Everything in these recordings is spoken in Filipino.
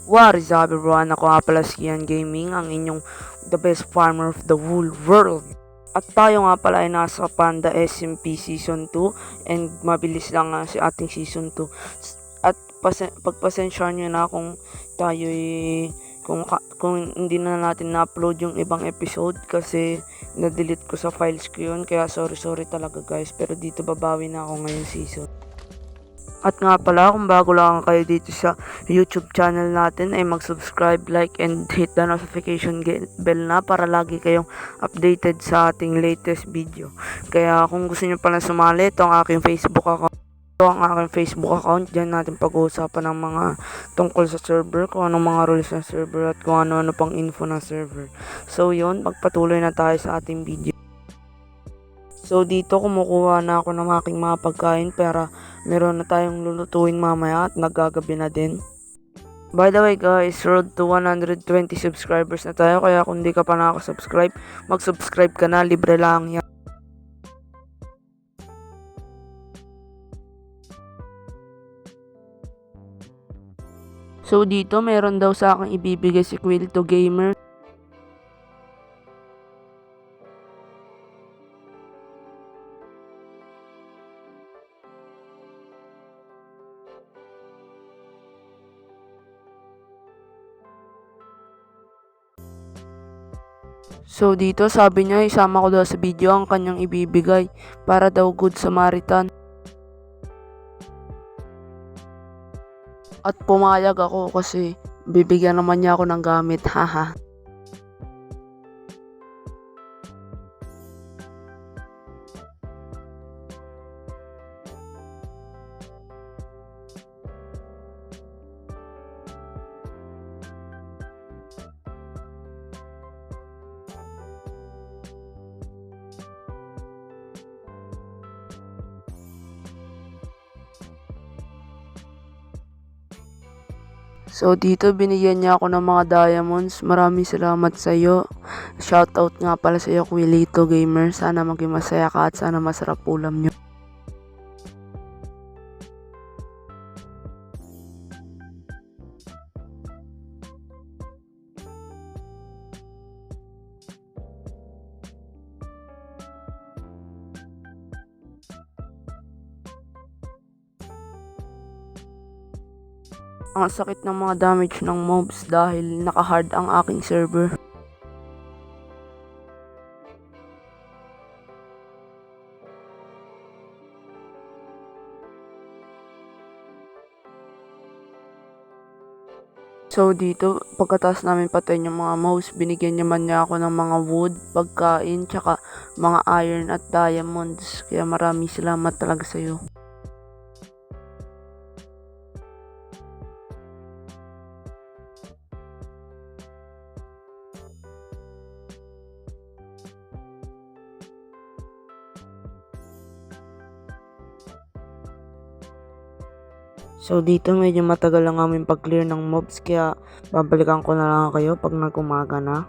What is up everyone? Ako nga pala si Ian Gaming, ang inyong the best farmer of the whole world. At tayo nga pala ay nasa Panda SMP Season 2 and mabilis lang nga si ating Season 2. At pagpasensyahan nyo na kung tayo kung hindi na natin na-upload yung ibang episode kasi na-delete ko sa files ko yun. Kaya sorry talaga guys, pero dito babawi na ako ngayong season. At nga pala, kung bago lang kayo dito sa YouTube channel natin, ay mag-subscribe, like, and hit the notification bell na para lagi kayong updated sa ating latest video. Kaya kung gusto nyo pala sumali, ito ang aking Facebook account. Diyan natin pag-uusapan ng mga tungkol sa server, kung anong mga rules ng server, at kung ano-ano pang info ng server. So yun, magpatuloy na tayo sa ating video. So dito kumukuha na ako ng aking mga pagkain para meron na tayong lulutuin mamaya at naggagabi na din. By the way guys, road to 120 subscribers na tayo, kaya kung di ka pa nakaka-subscribe, mag-subscribe ka na, libre lang yan. So dito meron daw sa akin ibibigay si Quilto Gamer. So dito sabi niya isama ko daw sa video ang kanyang ibibigay para daw good Samaritan. At pumayag ako kasi bibigyan naman niya ako ng gamit, haha. So dito binigyan niya ako ng mga diamonds. Maraming salamat sa iyo. Shoutout nga pala sa iyo Quilito Gamer. Sana maging masaya ka at sana masarap ulam niyo. Ang sakit ng mga damage ng mobs dahil naka-hard ang aking server. So dito, pagkatapos namin patayin yung mga mouse, binigyan naman niya ako ng mga wood, pagkain, tsaka mga iron at diamonds. Kaya maraming salamat talaga sa iyo. So dito medyo matagal lang aming pag-clear ng mobs, kaya babalikan ko na lang kayo pag nag-umaga na.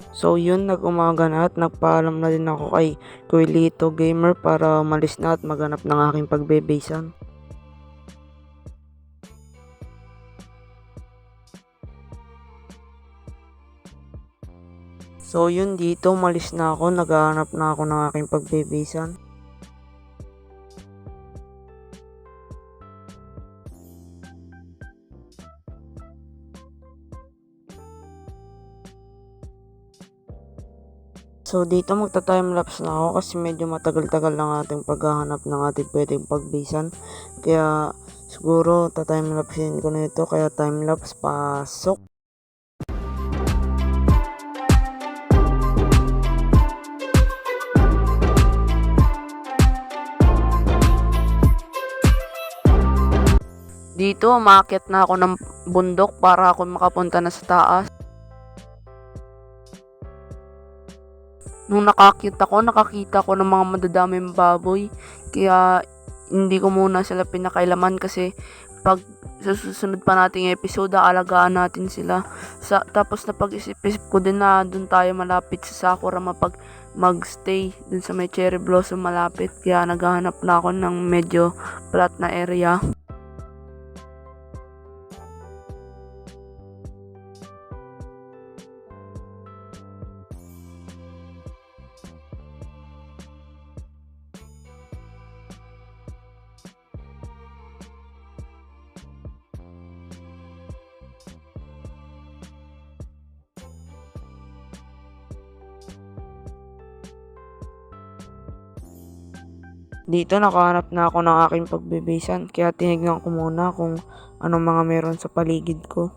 So yun, nag-umaga na at nagpaalam na din ako kay Quilito Gamer para umalis na at maghanap ng aking pagbebasean. So yun, dito umalis na ako, naghahanap na ako ng aking pagbebasean. So dito magta-timelapse na ako kasi medyo matagal-tagal lang ating paghahanap ng ating pwedeng pagbisan. Kaya siguro ta-timelapsein ko na ito, kaya timelapse pasok. Dito umakyat na ako ng bundok para ako makapunta na sa taas. Nung nakakita ko ng mga madadaming baboy. Kaya hindi ko muna sila pinakailaman kasi pag sa susunod pa nating episode, aalagaan natin sila. Tapos napag-isip-isip ko din na dun tayo malapit sa Sakura magstay dun sa may cherry blossom malapit. Kaya naghahanap na ako ng medyo flat na area. Dito nakahanap na ako ng aking pagbebasean kaya tinignan ko muna kung anong mga meron sa paligid ko.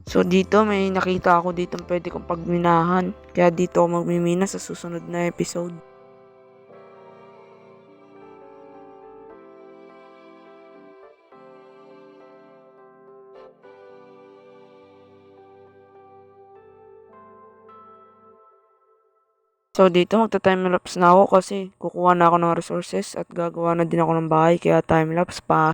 So dito may nakita ako dito pwede kong pagminahan kaya dito ako magmimina sa susunod na episode. So dito magta-timelapse na ako kasi kukuha na ako ng resources at gagawa na din ako ng bahay kaya timelapse pa.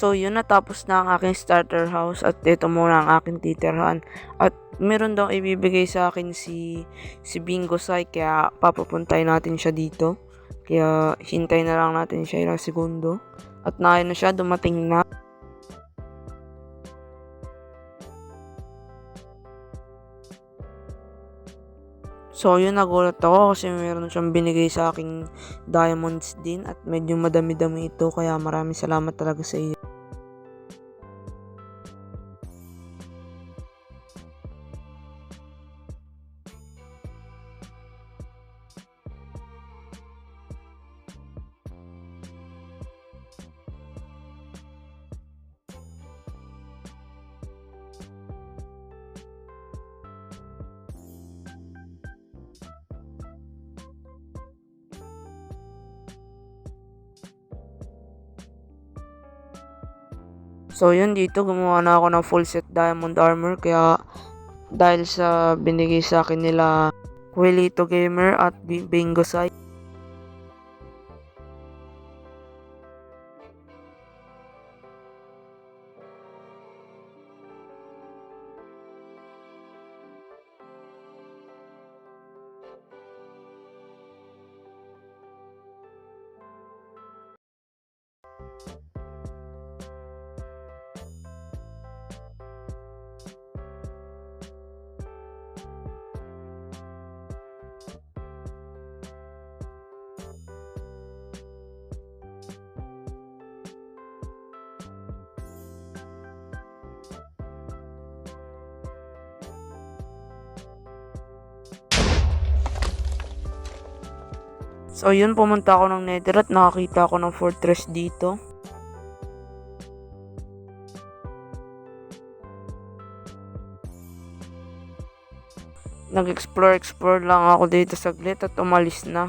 So yun, natapos na ang aking starter house at ito muna ang aking titirhan. At meron daw ibibigay sa akin si Bingo Sai kaya papapuntay natin siya dito. Kaya hintay na lang natin siya ilang segundo. At na siya, dumating na. So yun, nagulat ako kasi meron siyang binigay sa aking diamonds din at medyo madami-dami ito kaya maraming salamat talaga sa iyo. So yun, dito gumawa na ako ng full set diamond armor, kaya dahil sa binigay sa akin nila Quilito Gamer at Bingo Site. So yun, pumunta ako ng Nether at nakakita ako ng fortress dito. Nag-explore lang ako dito saglit at umalis na.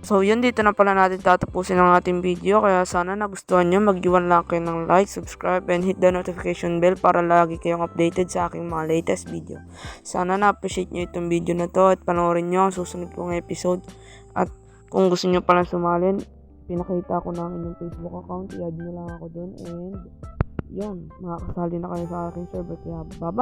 So yun, dito na pala natin tatapusin ang ating video, kaya sana nagustuhan nyo. Mag-iwan lang kayo ng like, subscribe, and hit the notification bell para lagi kayong updated sa aking mga latest video. Sana na-appreciate nyo itong video na to at panoorin nyo ang susunod kong episode. At kung gusto nyo palang sumalin, pinakita ko na ang inyong Facebook account, i-add nyo lang ako dun, and yun, makakasali na kayo sa aking server. Kaya bye-bye!